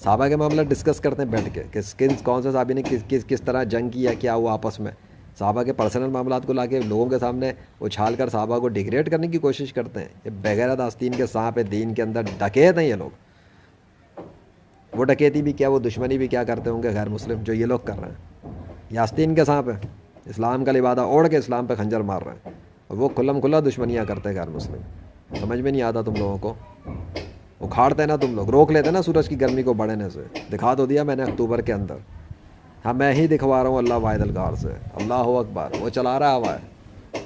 صحابہ کے معاملہ ڈسکس کرتے ہیں بیٹھ کے، کون سے صحابی نے کس طرح جنگ کی یا کیا ہوا آپس میں. صحابہ کے پرسنل معاملات کو لا کے لوگوں کے سامنے اچھال کر صحابہ کو ڈیگریڈ کرنے کی کوشش کرتے ہیں. یہ بغیرت آستین کے سانپ ہے دین کے اندر، ڈکیت ہیں یہ لوگ. وہ ڈکیتی بھی کیا، وہ دشمنی بھی کیا کرتے ہوں گے غیر مسلم جو یہ لوگ کر رہے ہیں. یہ آستین کے سانپ ہے، اسلام کا لبادہ اوڑھ کے اسلام پہ خنجر مار رہے ہیں، اور وہ کھلم کھلا دشمنیاں کرتے ہیں غیر مسلم. سمجھ میں نہیں آتا تم لوگوں کو. اکھاڑتے نا تم لوگ، روک لیتے نا سورج کی گرمی کو بڑھنے سے. دکھا تو دیا میں نے اکتوبر کے اندر. ہاں میں ہی دکھوا رہا ہوں اللہ واحد القہار سے. اللہ اکبر. وہ چلا رہا ہوا ہے،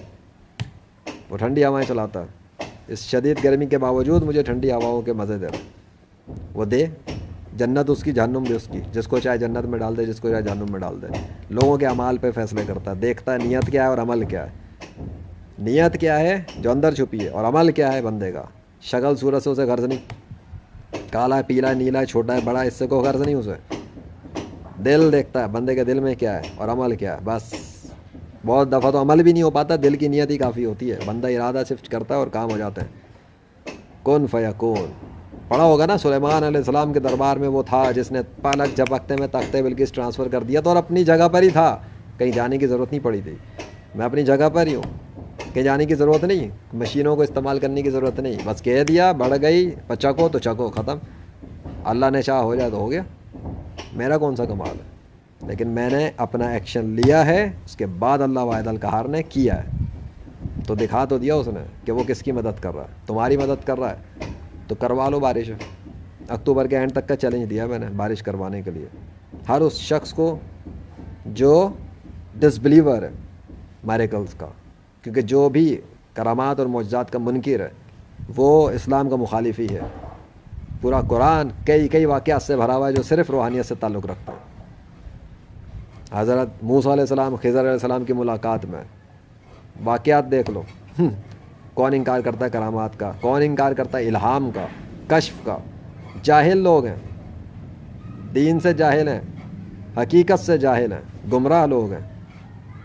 وہ ٹھنڈی ہوائیں چلاتا ہے. اس شدید گرمی کے باوجود مجھے ٹھنڈی ہواؤں کے مزے دے رہا. وہ دے جنت اس کی، جہنم بھی اس کی. جس کو چاہے جنت میں ڈال دے، جس کو چاہے جہنم میں ڈال دے. لوگوں کے اعمال پہ فیصلے کرتا ہے، دیکھتا ہے نیت کیا ہے اور عمل کیا ہے. نیت کیا ہے جو اندر چھپی ہے، اور عمل کیا ہے بندے کا. شکل صورت سے اسے غرض نہیں، کالا ہے پیلا ہے نیلا ہے چھوٹا ہے بڑا، اس سے کوئی غرض نہیں اسے. دل دیکھتا ہے بندے کے دل میں کیا ہے اور عمل کیا ہے. بس بہت دفعہ تو عمل بھی نہیں ہو پاتا، دل کی نیت ہی کافی ہوتی ہے. بندہ ارادہ صرف کرتا ہے اور کام ہو جاتے ہیں. کن فیکون پڑھا ہوگا نا، سلیمان علیہ السلام کے دربار میں وہ تھا جس نے پلک جھپکتے میں تختے بلقیس ٹرانسفر کر دیا تھا، اور اپنی جگہ پر ہی تھا، کہیں جانے کی ضرورت نہیں پڑی تھی. میں اپنی جگہ پر ہی ہوں، کہیں جانے کی ضرورت نہیں، مشینوں کو استعمال کرنے کی ضرورت نہیں. بس کہہ دیا بڑھ گئی، چکو تو چکو، ختم. اللہ نے چاہ ہو جائے تو ہو گیا. میرا کون سا کمال ہے. لیکن میں نے اپنا ایکشن لیا ہے، اس کے بعد اللہ واحد القہار نے کیا ہے. تو دکھا تو دیا اس نے کہ وہ کس کی مدد کر رہا ہے. تمہاری مدد کر رہا ہے تو کروا لو بارش. اکتوبر کے اینڈ تک کا چیلنج دیا میں نے بارش کروانے کے لیے ہر اس شخص کو جو ڈس بلیور ہے میریکلز کا. کیونکہ جو بھی کرامات اور معجزات کا منکر ہے وہ اسلام کا مخالف ہی ہے. پورا قرآن کئی واقعات سے بھرا ہوا ہے جو صرف روحانیت سے تعلق رکھتا ہے. حضرت موسیٰ علیہ السلام خضر علیہ السلام کی ملاقات میں واقعات دیکھ لو. کون انکار کرتا ہے کرامات کا، کون انکار کرتا ہے الہام کا، کشف کا. جاہل لوگ ہیں، دین سے جاہل ہیں، حقیقت سے جاہل ہیں، گمراہ لوگ ہیں.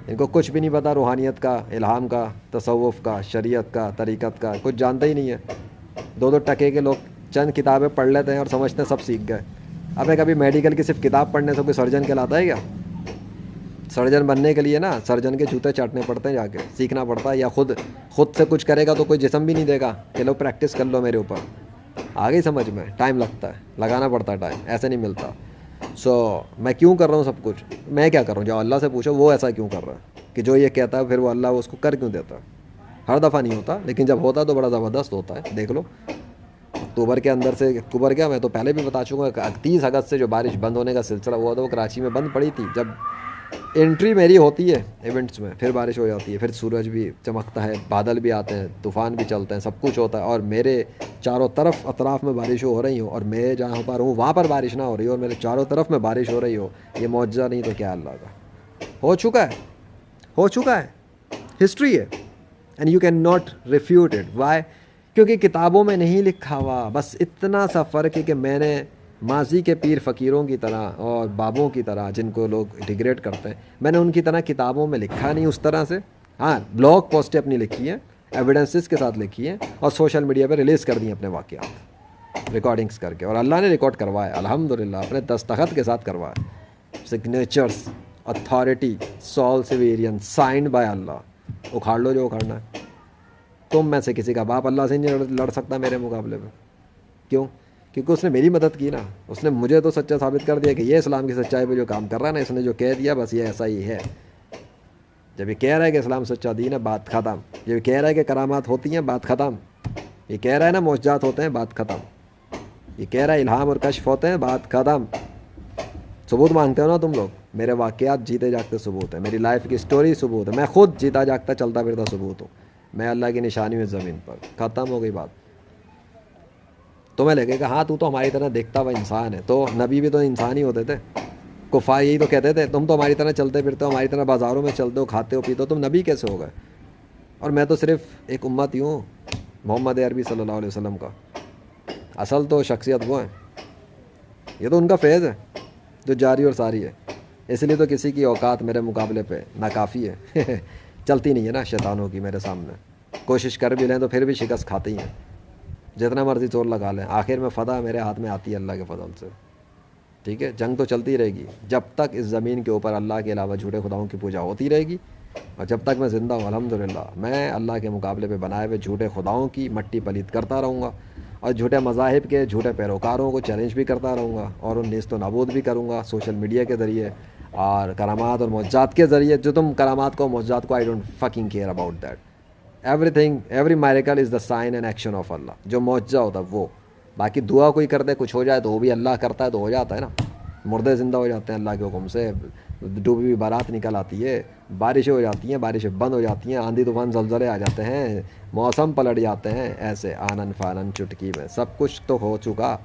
ان کو کچھ بھی نہیں پتا روحانیت کا، الہام کا، تصوف کا، شریعت کا، طریقت کا، کچھ جانتے ہی نہیں ہے. دو ٹکے کے لوگ چند کتابیں پڑھ لیتے ہیں اور سمجھتے ہیں سب سیکھ گئے. ابے کبھی میڈیکل کی صرف کتاب پڑھنے سے کوئی سرجن کہلاتا ہے کیا؟ سرجن بننے کے لیے نا سرجن کے جوتے چاٹنے پڑتے ہیں، جا کے سیکھنا پڑتا ہے. یا خود سے کچھ کرے گا تو کوئی جسم بھی نہیں دے گا کہ لو پریکٹس کر لو میرے اوپر. آگے سمجھ میں ٹائم لگتا ہے، لگانا پڑتا ہے ٹائم، ایسے نہیں ملتا. میں کیوں کر رہا ہوں سب کچھ؟ میں کیا کر رہا ہوں؟ جو اللہ سے پوچھو وہ ایسا کیوں کر رہا ہے کہ جو یہ کہتا ہے پھر وہ اللہ اس کو کر کیوں دیتا ہے. ہر دفعہ نہیں ہوتا، لیکن جب ہوتا ہے تو بڑا زبردست ہوتا ہے. دیکھ لو اکتوبر کے اندر سے، اکتوبر کیا، میں تو پہلے بھی بتا چکا کہ 30 اگست سے جو بارش بند ہونے کا سلسلہ ہوا تھا وہ کراچی میں بند پڑی تھی. جب انٹری میری ہوتی ہے ایونٹس میں پھر بارش ہو جاتی ہے، پھر سورج بھی چمکتا ہے، بادل بھی آتے ہیں، طوفان بھی چلتے ہیں، سب کچھ ہوتا ہے. اور میرے چاروں طرف اطراف میں بارش ہو رہی ہوں، اور میں جہاں پر ہوں وہاں پر بارش نہ ہو رہی ہو، اور میرے چاروں طرف میں بارش ہو رہی ہو. یہ معجزہ نہیں تو کیا اللہ کا؟ ہو چکا ہے، ہسٹری ہے. And you can not refute it. Why? کیونکہ کتابوں میں نہیں لکھا ہوا. بس اتنا سا فرق ہے کہ میں نے ماضی کے پیر فقیروں کی طرح اور بابوں کی طرح جن کو لوگ ڈیگریڈ کرتے ہیں، میں نے ان کی طرح کتابوں میں لکھا نہیں اس طرح سے. ہاں بلاگ پوسٹیں اپنی لکھی ہیں، ایویڈنسز کے ساتھ لکھی ہیں، اور سوشل میڈیا پہ ریلیز کر دی ہیں اپنے واقعات ریکارڈنگز کر کے. اور اللہ نے ریکارڈ کروایا الحمدللہ، اپنے دستخط کے ساتھ کروایا. Signatures, authority, sole sovereign, signed by Allah. اکھاڑ لو جو اکھاڑنا ہے. تم میں سے کسی کا باپ اللہ سے نہیں لڑ سکتا میرے مقابلے میں. کیوں؟ کیونکہ اس نے میری مدد کی نا. اس نے مجھے تو سچا ثابت کر دیا کہ یہ اسلام کی سچائی پہ جو کام کر رہا ہے نا، اس نے جو کہہ دیا بس یہ ایسا ہی ہے. جب یہ کہہ رہا ہے کہ اسلام سچا دین ہے، بات ختم. جب یہ کہہ رہا ہے کہ کرامات ہوتی ہیں، بات ختم. یہ کہہ رہا ہے نا معجزات ہوتے ہیں، بات ختم. یہ کہہ رہا ہے الہام اور کشف ہوتے ہیں، بات ختم. ثبوت مانگتے ہو نا تم لوگ؟ میرے واقعات جیتے جاگتے ثبوت ہے، میری لائف کی سٹوری ثبوت ہے، میں خود جیتا جاگتا چلتا پھرتا ثبوت ہوں. میں اللہ کی نشانی ہوں زمین پر. ختم ہو گئی بات. تمہیں لگے گا ہاں تو ہماری طرح دیکھتا ہوا انسان ہے. تو نبی بھی تو انسان ہی ہوتے تھے. کفار یہی تو کہتے تھے تم تو ہماری طرح چلتے پھرتے ہو، ہماری طرح بازاروں میں چلتے ہو، کھاتے ہو، پیتے ہو، تم نبی کیسے ہو گئے؟ اور میں تو صرف ایک امتی ہوں محمد عربی صلی اللہ علیہ وسلم کا. اصل تو شخصیت وہ ہے. یہ تو ان کا فیض ہے جو جاری اور ساری ہے. اس لیے تو کسی کی اوقات میرے مقابلے پہ ناکافی ہے. چلتی نہیں ہے نا شیطانوں کی میرے سامنے. کوشش کر بھی لیں تو پھر بھی شکست کھاتی ہیں. جتنا مرضی زور لگا لیں، آخر میں فتح میرے ہاتھ میں آتی ہے اللہ کے فضل سے. ٹھیک ہے. جنگ تو چلتی رہے گی جب تک اس زمین کے اوپر اللہ کے علاوہ جھوٹے خداؤں کی پوجا ہوتی رہے گی, اور جب تک میں زندہ ہوں الحمدللہ میں اللہ کے مقابلے پہ بنائے ہوئے جھوٹے خداؤں کی مٹی پلیت کرتا رہوں گا, اور جھوٹے مذاہب کے جھوٹے پیروکاروں کو چیلنج بھی کرتا رہوں گا, اور ان نیست و نابود بھی کروں گا سوشل میڈیا کے ذریعے اور کرامات اور معجزات کے ذریعے. جو تم کرامات کو معجزات کو, I don't fucking care about that. Everything every miracle is the sign and action of Allah. جو معجزہ ہوتا ہے وہ, باقی دعا کوئی کر دے کچھ ہو جائے تو وہ بھی اللہ کرتا ہے تو ہو جاتا ہے نا. مردے زندہ ہو جاتے ہیں اللہ کے حکم سے, ڈوبی ہوئی بارات نکل آتی ہے, بارشیں ہو جاتی ہیں, بارشیں بند ہو جاتی ہیں, آندھی طوفان زلزلے آ جاتے ہیں, موسم پلٹ جاتے ہیں, ایسے آنن فانن چٹکی میں سب کچھ تو ہو چکا.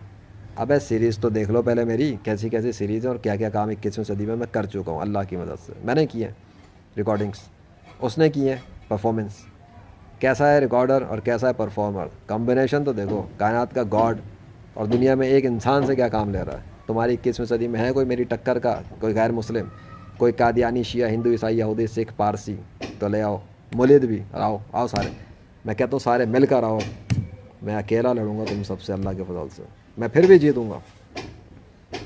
ابے سیریز تو دیکھ لو پہلے میری, کیسی کیسی سیریز ہیں اور کیا کیا کام 21ویں صدی میں کر چکا ہوں اللہ کی مدد سے. میں نے کی ہے ریکارڈنگس, اس نے کی ہے پرفارمنس. کیسا ہے ریکارڈر اور کیسا ہے پرفارمر, کمبینیشن تو دیکھو. کائنات کا گاڈ اور دنیا میں ایک انسان سے کیا کام لے رہا ہے. تمہاری 21ویں صدی میں ہے کوئی میری ٹکر کا, کوئی غیر مسلم, کوئی قادیانی, شیعہ, ہندو, عیسائی, یہودی, سکھ, پارسی, تو لے آؤ. مولد بھی آؤ سارے, میں کہتا ہوں سارے مل کر آؤ. میں اکیلا لڑوں گا تم سب سے اللہ کے فضل سے, میں پھر بھی جیتوں گا,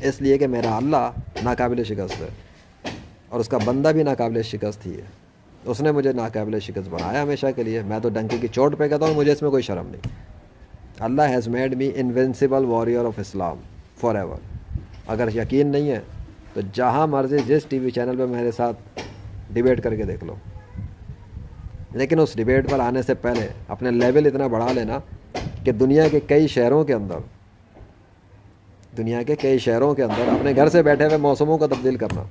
اس لیے کہ میرا اللہ ناقابل شکست ہے اور اس کا بندہ بھی ناقابل شکست ہی ہے. اس نے مجھے ناقابل شکست بنایا ہمیشہ کے لیے. میں تو ڈنکی کی چوٹ پہ کہتا ہوں, مجھے اس میں کوئی شرم نہیں. Allah has made me invincible warrior of Islam forever. اگر یقین نہیں ہے تو جہاں مرضی جس ٹی وی چینل پہ میرے ساتھ ڈیبیٹ کر کے دیکھ لو, لیکن اس ڈیبیٹ پر آنے سے پہلے اپنے لیول اتنا بڑھا لینا کہ دنیا کے کئی شہروں کے اندر اپنے گھر سے بیٹھے ہوئے موسموں کو تبدیل کرنا.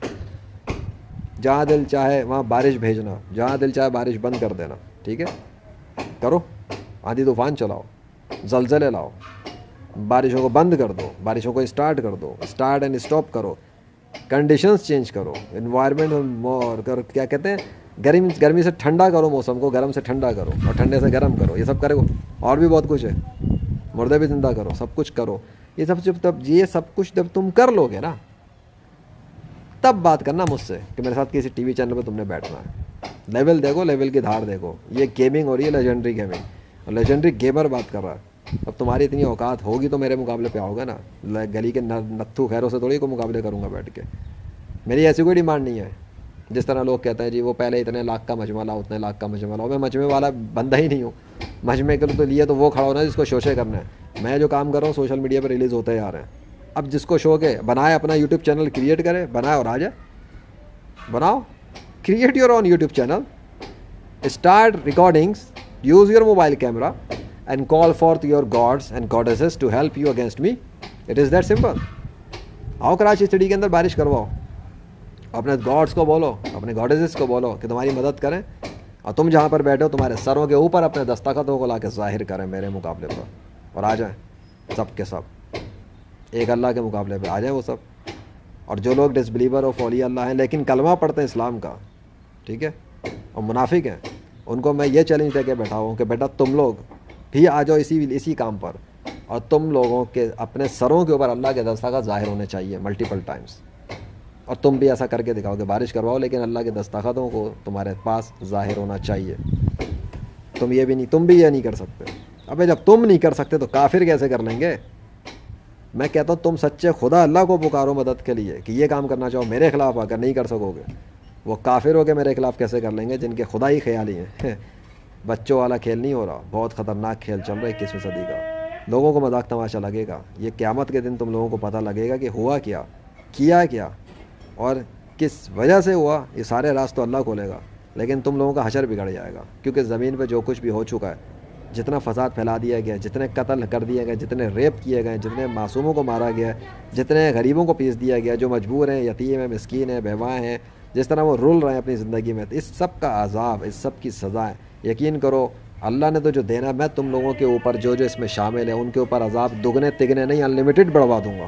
جہاں دل چاہے وہاں بارش بھیجنا, جہاں دل چاہے بارش بند کر دینا. ٹھیک ہے, کرو. آندھی طوفان چلاؤ, زلزلے لاؤ, بارشوں کو بند کر دو, بارشوں کو اسٹارٹ کر دو, اسٹارٹ اینڈ اسٹاپ کرو, کنڈیشنز چینج کرو, انوائرمنٹ کیا کہتے ہیں, گرمی سے ٹھنڈا کرو موسم کو, گرم سے ٹھنڈا کرو, اور ٹھنڈے سے گرم کرو. یہ سب کرے گو, اور بھی بہت کچھ ہے. مردے بھی زندہ کرو, سب کچھ کرو. یہ سب کچھ جب تم کر لو گے نا, تب بات کرنا مجھ سے کہ میرے ساتھ کسی ٹی وی چینل پہ تم نے بیٹھنا ہے. لیول دیکھو, لیول کی دھار دیکھو. یہ گیمنگ ہو رہی ہے, لیجنڈری گیمنگ, اور لیجنڈری گیمر بات کر رہا ہے. اب تمہاری اتنی اوقات ہوگی تو میرے مقابلے پہ آؤ گے نا. گلی کے نتھو خیروں سے تھوڑی کو مقابلے کروں گا بیٹھ کے. میری ایسی کوئی ڈیمانڈ نہیں ہے. جس طرح لوگ کہتے ہیں جی وہ پہلے اتنے لاکھ کا مجمع لاؤ, اتنے لاکھ کا مجمع لاؤ. میں مجمع والا بندہ ہی نہیں ہوں. مجمع کے لیے تو وہ کھڑا ہونا ہے جس کو شوشے کرنا ہے. میں جو کام کر رہا ہوں سوشل میڈیا پہ ریلیز ہوتے جا رہے ہیں. اب جس کو شوق ہے بنائے, اپنا یوٹیوب چینل کریٹ کرے, بنائے اور آ جائے. بناؤ, create your own YouTube channel, start recordings, use your mobile camera and call forth your gods and goddesses to help you against me. It is that simple. آؤ کراچی سٹی کے اندر بارش کرواؤ, اپنے gods کو بولو, اپنے گاڈیسز کو بولو کہ تمہاری مدد کریں, اور تم جہاں پر بیٹھے ہو تمہارے سروں کے اوپر اپنے دستخطوں کو لا کے ظاہر کریں میرے مقابلے پر, اور آ جائیں سب کے سب ایک اللہ کے مقابلے پہ آ جائیں وہ سب. اور جو لوگ ڈس بلیور آف اولیاء اللہ ہیں لیکن کلمہ پڑھتے ہیں اسلام کا, ٹھیک ہے, اور منافق ہیں, ان کو میں یہ چیلنج دے کے بیٹھا ہوں کہ بیٹا تم لوگ بھی آ جاؤ اسی کام پر, اور تم لوگوں کے اپنے سروں کے اوپر اللہ کے دستخط ظاہر ہونے چاہیے ملٹیپل ٹائمز. اور تم بھی ایسا کر کے دکھاؤ کہ بارش کرواؤ, لیکن اللہ کے دستخطوں کو تمہارے پاس ظاہر ہونا چاہیے. تم بھی یہ نہیں کر سکتے. ابے جب تم نہیں کر سکتے تو کافر کیسے کر لیں گے. میں کہتا ہوں تم سچے خدا اللہ کو پکارو مدد کے لیے کہ یہ کام کرنا چاہو میرے خلاف, اگر نہیں کر سکو گے وہ کافر ہو کے میرے خلاف کیسے کر لیں گے جن کے خدا ہی خیالی ہیں. بچوں والا کھیل نہیں ہو رہا, بہت خطرناک کھیل چل رہا ہے 21ویں صدی کا. لوگوں کو مذاق تماشا لگے گا. یہ قیامت کے دن تم لوگوں کو پتہ لگے گا کہ ہوا کیا اور کس وجہ سے ہوا. یہ سارے راز تو اللہ کھولے گا, لیکن تم لوگوں کا حشر بگڑ جائے گا. کیونکہ زمین پہ جو کچھ بھی ہو چکا ہے, جتنا فساد پھیلا دیا گیا, جتنے قتل کر دیے گئے, جتنے ریپ کیے گئے, جتنے معصوموں کو مارا گیا, جتنے غریبوں کو پیس دیا گیا, جو مجبور ہیں, یتیم ہیں, مسکین ہیں, بیوائیں ہیں, جس طرح وہ رول رہے ہیں اپنی زندگی میں, اس سب کا عذاب, اس سب کی سزا ہے. یقین کرو اللہ نے تو جو دینا, میں تم لوگوں کے اوپر جو اس میں شامل ہے ان کے اوپر عذاب دگنے تگنے نہیں, انلمیٹڈ بڑھوا دوں گا.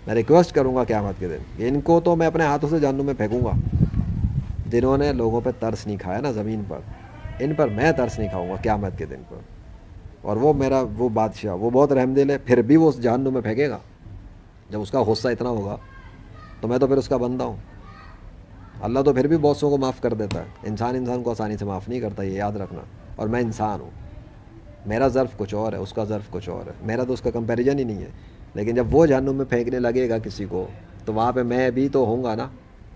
میں ریکویسٹ کروں گا قیامت کے دن, ان کو تو میں اپنے ہاتھوں سے جہنم میں پھینکوں گا. جنہوں نے لوگوں پہ ترس نہیں کھایا نا زمین پر, ان پر میں ترس نہیں کھاؤں گا قیامت کے دن پر. اور وہ بادشاہ وہ بہت رحم دل ہے, پھر بھی وہ اس جہنم میں پھینکے گا. جب اس کا غصہ اتنا ہوگا تو میں تو پھر اس کا بندہ ہوں. اللہ تو پھر بھی بہتوں کو معاف کر دیتا ہے, انسان کو آسانی سے معاف نہیں کرتا, یہ یاد رکھنا. اور میں انسان ہوں, میرا ظرف کچھ اور ہے, اس کا ظرف کچھ اور ہے. میرا تو اس کا کمپیریزن ہی نہیں ہے. لیکن جب وہ جہنم میں پھینکنے لگے گا کسی کو تو وہاں پہ میں بھی تو ہوں گا نا,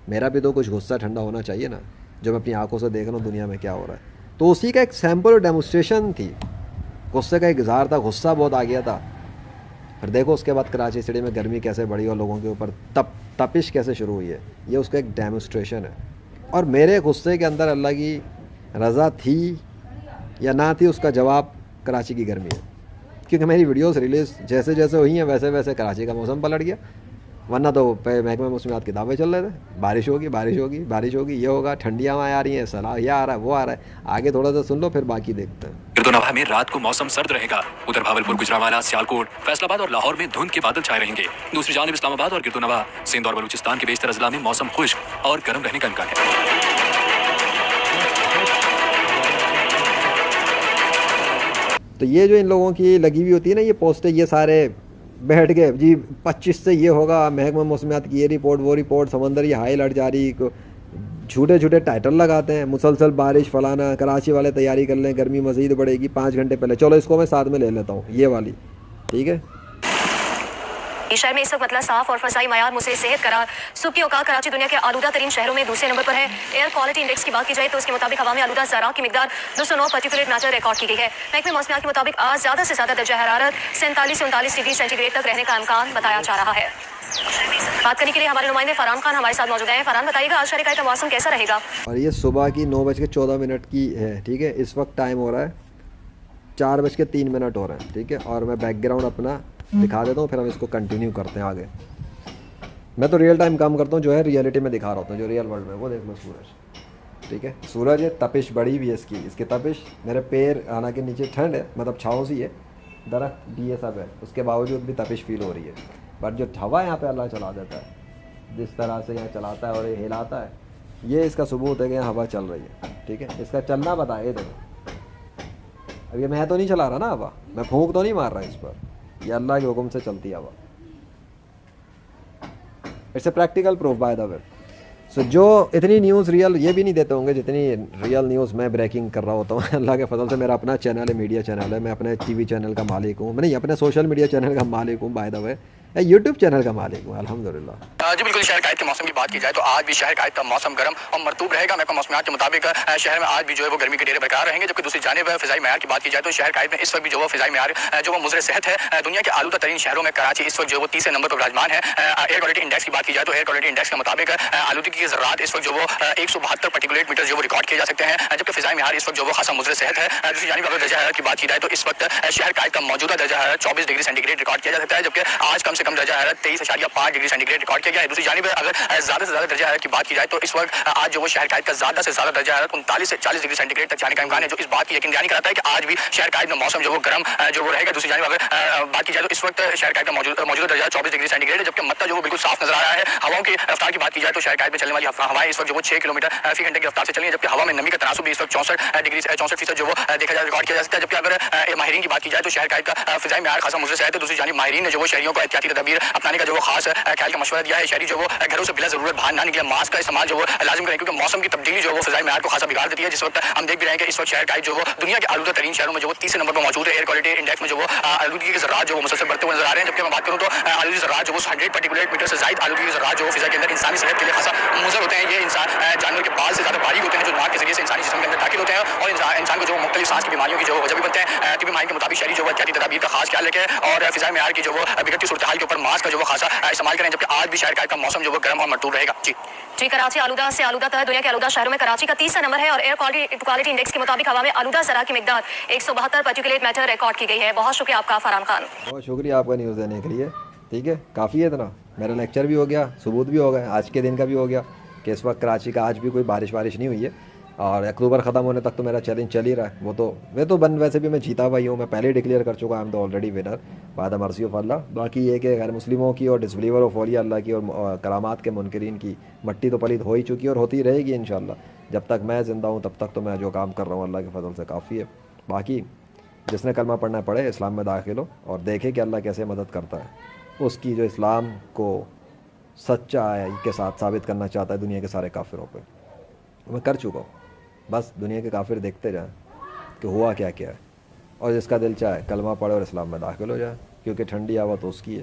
میرا بھی تو کچھ غصہ ٹھنڈا ہونا چاہیے نا, جو میں اپنی آنکھوں سے دیکھ رہا ہوں دنیا میں کیا ہو رہا ہے. تو اسی کا ایک سیمپل اور ڈیمونسٹریشن تھی, غصے کا ایک اظہار تھا, غصہ بہت آ گیا تھا. پھر دیکھو اس کے بعد کراچی سٹی میں گرمی کیسے بڑھی اور لوگوں کے اوپر تپش کیسے شروع ہوئی ہے, یہ اس کا ایک ڈیمونسٹریشن ہے. اور میرے غصے کے اندر اللہ کی رضا تھی یا نہ تھی, اس کا جواب کراچی کی گرمی ہے, کیونکہ میری ویڈیوز ریلیز جیسے جیسے ہوئی ہیں ویسے ویسے کراچی کا موسم پلٹ گیا. ورنہ تو محکمہ موسمیات کی دعوے چل رہے تھے, بارش ہوگی بارش ہوگی بارش ہوگی, یہ ہوگا, ٹھنڈی ہوائیں آ رہی ہیں, صلاح یہ آ رہا ہے وہ آ رہا ہے. آگے تھوڑا سا سن لو پھر باقی دیکھتے ہیں. گردونواہ میں رات کو موسم سرد رہے گا. ادھر بھاولپور, گجرانوالہ, سیالکوٹ, فیصل آباد اور لاہور میں دھند کے بادل چھائے رہیں گے. دوسری جانب اسلام آباد اور گردونواہ, سندھ اور بلوچستان کے بیشتر اضلاع میں موسم خشک اور گرم رہنے کا امکان ہے. تو یہ جو ان لوگوں کی لگی ہوئی ہوتی ہے نا یہ پوسٹیں, یہ سارے بیٹھ گئے جی 25 سے یہ ہوگا, محکمہ موسمیات کی یہ رپورٹ وہ رپورٹ, سمندر یہ ہائی الرٹ جاری, جھوٹے جھوٹے ٹائٹل لگاتے ہیں, مسلسل بارش فلانا, کراچی والے تیاری کر لیں گرمی مزید بڑھے گی 5 گھنٹے پہلے. چلو اس کو میں ساتھ میں لے لیتا ہوں یہ والی, ٹھیک ہے. شہر میں اس وقت مطلع صاف اور فضائی معیار مسئلہ صحت قرار. صبح کے اوقات کراچی دنیا کے آلودہ ترین شہروں میں دوسرے نمبر پر ہے. ایئر کوالٹی انڈیکس کی بات کی جائے تو اس کے مطابق ہوا میں آلودہ ذرات کی مقدار 209 پارٹیکولیٹ میٹر ریکارڈ کی گئی ہے. محکمہ موسمیات کے مطابق آج زیادہ سے زیادہ درجہ حرارت 47 سے 39 ڈگری سینٹی گریڈ تک رہنے کا امکان بتایا جا رہا ہے. بات کرنے کے لیے ہمارے نمائندے فرحان خان ہمارے ساتھ موجود ہیں. فرحان بتائیے گا آج شہر کا موسم کیسا رہے گا؟ اور یہ صبح کی 9:14 کی ہے, ٹھیک ہے. اس وقت ٹائم ہو رہا ہے 4:03 ہو رہے ہیں, ٹھیک ہے. اور میں بیک گراؤنڈ اپنا دکھا دیتا ہوں, پھر ہم اس کو کنٹینیو کرتے ہیں آگے. میں تو ریئل ٹائم کام کرتا ہوں, جو ہے ریئلٹی میں دکھا رہا ہوتا ہوں, جو ریئل ورلڈ میں. وہ دیکھ لو سورج, ٹھیک ہے. سورج ہے, تپش بڑی ہوئی ہے اس کی تپش. میرے پیر حالانکہ نیچے ٹھنڈ ہے, مطلب چھاؤں سی ہے, درخت بھی یہ سب ہے, اس کے باوجود بھی تپش فیل ہو رہی ہے. بٹ جو ہوا یہاں پہ اللہ چلا دیتا ہے, جس طرح سے یہاں چلاتا ہے اور یہ ہلاتا ہے, یہ اس کا ثبوت ہے کہ یہاں ہوا چل رہی ہے, ٹھیک ہے. اس کا چلنا بتائے دیکھو, اب یہ میں تو نہیں چلا رہا نا ہوا, میں پھونک تو نہیں مار رہا اس پر, یہ اللہ کے حکم سے چلتی ہے ہوا. It's a practical proof by the way. So جو اتنی نیوز ریئل یہ بھی نہیں دیتے ہوں گے جتنی ریئل نیوز میں بریکنگ کر رہا ہوتا ہوں. اللہ کے فضل سے میرا اپنا چینل ہے, میڈیا چینل ہے, میں اپنے ٹی وی چینل کا مالک ہوں, میں نہیں اپنے سوشل میڈیا چینل کا مالک ہوں, by the way YouTube channel کا مالک ہوں, الحمدللہ. جی بالکل. شہر قائد کے موسم کی بات کی جائے تو آج بھی شہر قائد کا موسم گرم اور مرطوب رہے گا. محکمہ موسمیات کے مطابق شہر میں آج بھی جو ہے وہ گرمی کے ڈیرے برقرار رہیں گے. جبکہ دوسری جانب فضائی معیار کی بات کی جائے تو شہر قائد میں اس وقت بھی جو وہ فضائی معیار جو وہ مضر صحت ہے. دنیا کے آلودہ ترین شہروں میں کراچی اس وقت جو وہ 30 نمبر پر براجمان ہے. ایئر کوالٹی انڈیکس کی بات کی جائے تو ایئر کوالٹی انڈیکس کے مطابق آلودگی کے ذرات اس وقت جو وہ 172 پارٹیکولیٹ میٹر جو وہ ریکارڈ کیے جا سکتے ہیں. جبکہ فضائی معیار اس وقت جو وہ خاصا مضر صحت ہے. دوسری جانب اگر درجہ حرارت کی بات کی جائے تو اس وقت شہر قائد کا موجودہ درجہ حرارت 24 ڈگری سینٹی گریڈ ریکارڈ کیا جا سکتا ہے. جبکہ آج کم سے کم درجہ حرارت 23.5 ڈگری سینٹی گریڈ ریکارڈ کیا گیا ہے. دوسری جانب اگر زیادہ سے زیادہ درجہ حرارت کی بات کی جائے تو اس وقت آج جو وہ شہر قائد کا زیادہ سے زیادہ درجہ حرارت 39 سے 40 ڈگری سینٹی گریڈ تک جانے کا امکان ہے, جو اس بات کی یقین دہانی کراتا ہے کہ آج بھی شہر قائد میں موسم جو وہ گرم جو وہ رہے گا. دوسری جانب اگر بات کی جائے تو اس وقت شہر قائد کا موجودہ درجہ 24 ڈگری سینٹی گریڈ ہے. جبکہ متہ جو وہ بالکل صاف نظر آ رہا ہے. ہواؤں کی رفتار کی بات کی جائے تو شہر قائد میں چلنے والی ہوائیں اس وقت جو وہ 6 کلومیٹر فی گھنٹے کی رفتار سے چل رہی ہیں. جبکہ ہوا میں نمی کا تناسب بھی اس وقت 64% جو وہ دیکھا جائے ریکارڈ کیا جا سکتا ہے. جبکہ اگر ماہرین کی بات کی جائے تو شہر قائد کا فضائی معیار خاصا مضر صحت ہے. دوسری جانب ماہرین نے جو وہ شہریوں کو احتیاطی تدابیر اپنانے کا جو وہ خاص خیال کا مشورہ دیا ہے. شہری جو وہ گھروں سے بلا ضرورت باہر نہ نکلے, ماسک کا استعمال جو وہ لازم کریں, کیونکہ موسم کی تبدیلی جو وہ فضائی معیار کو خاصا بگاڑ دیتی ہے. جس وقت ہم دیکھ بھی رہے ہیں کہ اس وقت شہر قائد جو وہ دنیا کے آلودہ ترین شہروں میں جو وہ 30 نمبر پر موجود ہے. ایئر کوالٹی انڈیکس میں جو وہ آلودگی کے ذرات جو وہ مسلسل بڑھتے ہوئے نظر آ رہے ہیں. جبکہ میں بات کروں تو آلودگی ذرات جو وہ 100 پارٹیکولیٹ میٹر سے زائد آلودگی کے ذرات جو وہ فضا کے اندر انسانی صحت کے لیے خاصا مضر ہوتے ہیں. یہ انسان جانور کے بال سے زیادہ باریک ہوتے ہیں, جو ناک کے ذریعے سے انسانی جسم کے اندر داخل ہوتے ہیں اور انسان کو جو مختلف سانس کی بیماریوں کی جو وجہ بھی بنتے ہیں. طبی ماہرین کے مطابق شہری جو وہ احتیاطی تدابیر کا خاص خیال رکھیں اور فضائی معیار کی جو وہ بگڑتی صورتحال کے اوپر ماسک کا جو وہ خاصا استعمال کریں. جبکہ آج بھی شہر قائد کا موسم جو وہ گرم اور مرطوب رہے گا. جی کراچی آلودہ سے آلودہ تر دنیا کے آلودہ شہروں میں کراچی کا 30 نمبر ہے اور ایئر کوالٹی انڈیکس کے مطابق ہوا میں آلودہ ذرا کی مقدار 172 پارٹیکولیٹ میٹر ریکارڈ کی گئی ہے. بہت شکریہ آپ کا فرحان خان. بہت شکریہ آپ کا نیوز دینے کے لیے, ٹھیک ہے. کافی ہے اتنا, میرا لیکچر بھی ہو گیا, ثبوت بھی ہو گیا, آج کے دن کا بھی ہو گیا کہ اس وقت کراچی کا آج بھی کوئی بارش نہیں ہوئی ہے. اور اکتوبر ختم ہونے تک تو میرا چیلنج چل ہی رہا ہے. وہ تو ویسے بھی میں جیتا ہوا ہی ہوں, میں پہلے ہی ڈکلیئر کر چکا, I am the already winner بعد مرضی آف اللہ. باقی یہ کہ غیر مسلموں کی اور ڈسبلیور آف اولیاء اللہ کی اور کرامات کے منکرین کی مٹی تو پلید ہو ہی چکی اور ہوتی رہے گی انشاءاللہ. جب تک میں زندہ ہوں تب تک تو میں جو کام کر رہا ہوں اللہ کے فضل سے کافی ہے. باقی جس نے کلمہ پڑھنا پڑے, اسلام میں داخل ہو اور دیکھے کہ اللہ کیسے مدد کرتا ہے. اس کی جو اسلام کو سچا ہے کے ساتھ ثابت کرنا چاہتا ہے دنیا کے سارے کافروں پہ, میں کر چکا ہوں. بس دنیا کے کافر دیکھتے جائیں کہ ہوا کیا کیا ہے, اور جس کا دل چاہے کلمہ پڑھے اور اسلام میں داخل ہو جائے, کیونکہ ٹھنڈی ہوا تو اس کی ہے.